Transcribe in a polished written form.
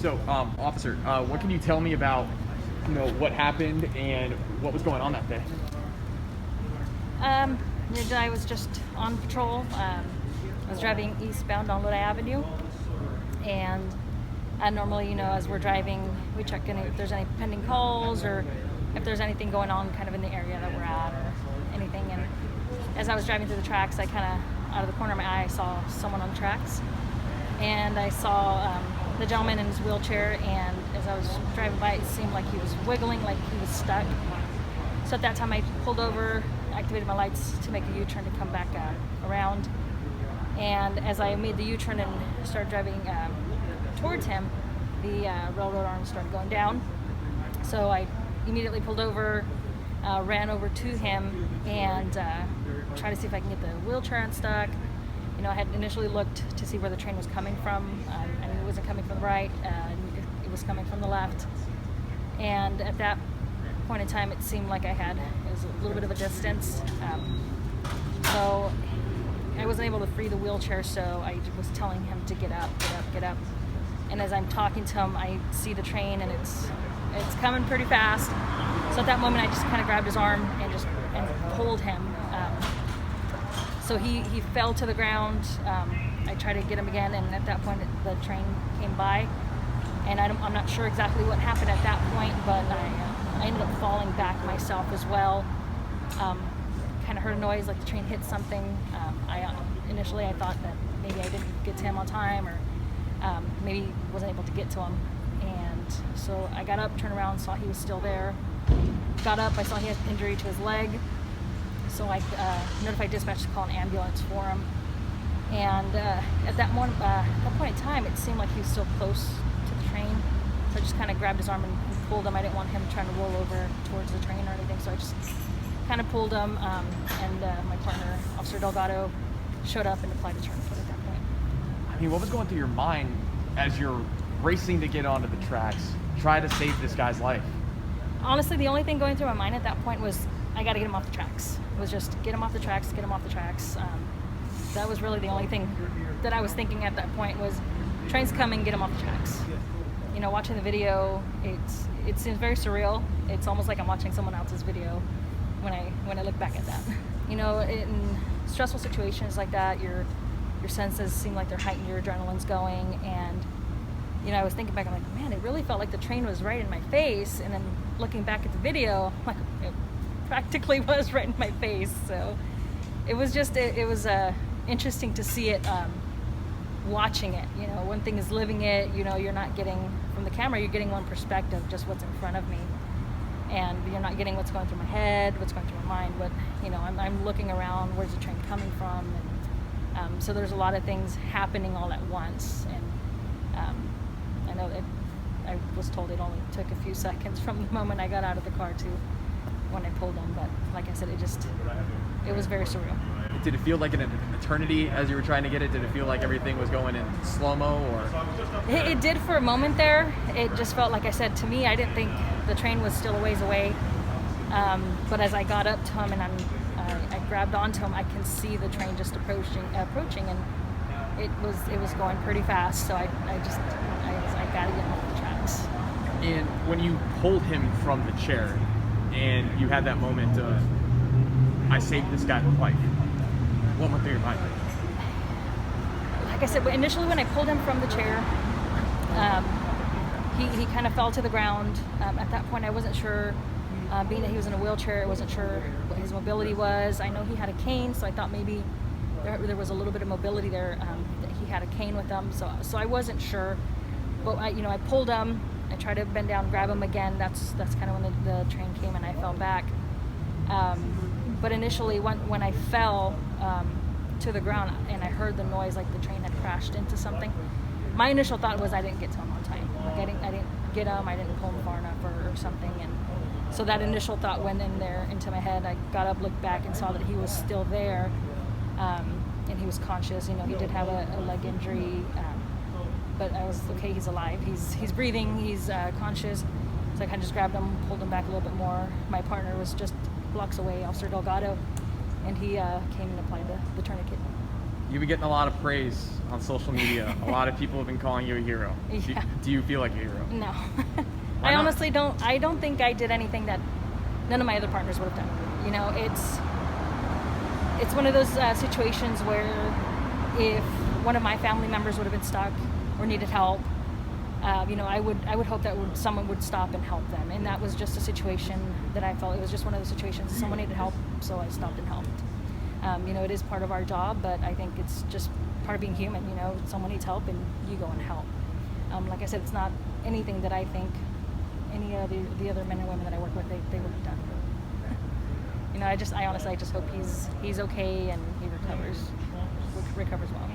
So, officer, what can you tell me about, what happened and what was going on that day? I was just on patrol. I was driving eastbound on Lodi Avenue, and normally, as we're driving, we check if there's any pending calls or if there's anything going on kind of in the area that we're at or anything. And as I was driving through the tracks, I kind of, out of the corner of my eye, saw someone on the tracks. And I saw the gentleman in his wheelchair, and as I was driving by, it seemed like he was wiggling, like he was stuck. So at that time, I pulled over, activated my lights to make a U-turn to come back around. And as I made the U-turn and started driving towards him, the railroad arm started going down. So I immediately pulled over, ran over to him, and tried to see if I can get the wheelchair unstuck. I had initially looked to see where the train was coming from. I knew it wasn't coming from the right, it was coming from the left. And at that point in time, it seemed like it was a little bit of a distance. So I wasn't able to free the wheelchair, so I was telling him to get up, get up, get up. And as I'm talking to him, I see the train, and it's coming pretty fast. So at that moment, I just kind of grabbed his arm and pulled him. So he fell to the ground. I tried to get him again, and at that point, the train came by. And I'm not sure exactly what happened at that point, but I ended up falling back myself as well. Kind of heard a noise like the train hit something. Initially I thought that maybe I didn't get to him on time, or maybe wasn't able to get to him. And so I got up, turned around, saw he was still there. Got up, I saw he had injury to his leg. So I notified dispatch to call an ambulance for him. And at that point in time, it seemed like he was still close to the train. So I just kind of grabbed his arm and pulled him. I didn't want him trying to roll over towards the train or anything. So I just kind of pulled him, and my partner, Officer Delgado, showed up and applied a tourniquet at that point. I mean, what was going through your mind as you're racing to get onto the tracks, try to save this guy's life? Honestly, the only thing going through my mind at that point was, I got to get him off the tracks. It was just get him off the tracks, get him off the tracks. That was really the only thing that I was thinking at that point was, train's coming, get him off the tracks. Watching the video, it seems very surreal. It's almost like I'm watching someone else's video when I look back at that. In stressful situations like that, your senses seem like they're heightened, your adrenaline's going, and I was thinking back, I'm like, man, it really felt like the train was right in my face. And then looking back at the video, I'm like, it practically was right in my face. So it was just, it was interesting to see it, watching it. One thing is living it, you're not getting from the camera, you're getting one perspective, just what's in front of me. And you're not getting what's going through my head, what's going through my mind, but I'm looking around, where's the train coming from? And so there's a lot of things happening all at once. And I know that I was told it only took a few seconds from the moment I got out of the car to when I pulled him, but like I said, it was very surreal. Did it feel like an eternity as you were trying to get it? Did it feel like everything was going in slow-mo, or? It did for a moment there. It just felt, like I said, to me, I didn't think the train was still a ways away. But as I got up to him and I grabbed onto him, I can see the train just approaching, and it was going pretty fast. So I gotta get him off the tracks. And when you pulled him from the chair, and you had that moment of, I saved this guy's life, what went through your mind? Like I said, initially when I pulled him from the chair, he kind of fell to the ground. At that point, I wasn't sure, being that he was in a wheelchair, I wasn't sure what his mobility was. I know he had a cane, so I thought maybe there was a little bit of mobility there, that he had a cane with him. So I wasn't sure, but I pulled him. I tried to bend down, grab him again. That's kind of when the train came and I fell back. But initially, when I fell to the ground and I heard the noise like the train had crashed into something, my initial thought was I didn't get to him on time. Like I didn't get him, I didn't pull him far enough or something. And so that initial thought went in there into my head. I got up, looked back, and saw that he was still there, and he was conscious. He did have a leg injury, but I was okay. He's alive. He's breathing. He's conscious. So I kind of just grabbed him, pulled him back a little bit more. My partner was just blocks away, Officer Delgado, and he came and applied the tourniquet. You've been getting a lot of praise on social media. A lot of people have been calling you a hero. Yeah. Do you feel like a hero? No. Why I not? honestly don't. I don't think I did anything that none of my other partners would have done. You know, it's one of those situations where if one of my family members would have been stuck or needed help, you know, I would hope that someone would stop and help them. And that was just a situation that I felt, it was just one of those situations. Someone needed help, so I stopped and helped. You know, it is part of our job, but I think it's just part of being human. You know, someone needs help and you go and help. Like I said, it's not anything that I think any of the other men and women that I work with, they would have done. You know, I honestly, I just hope he's okay and he recovers well.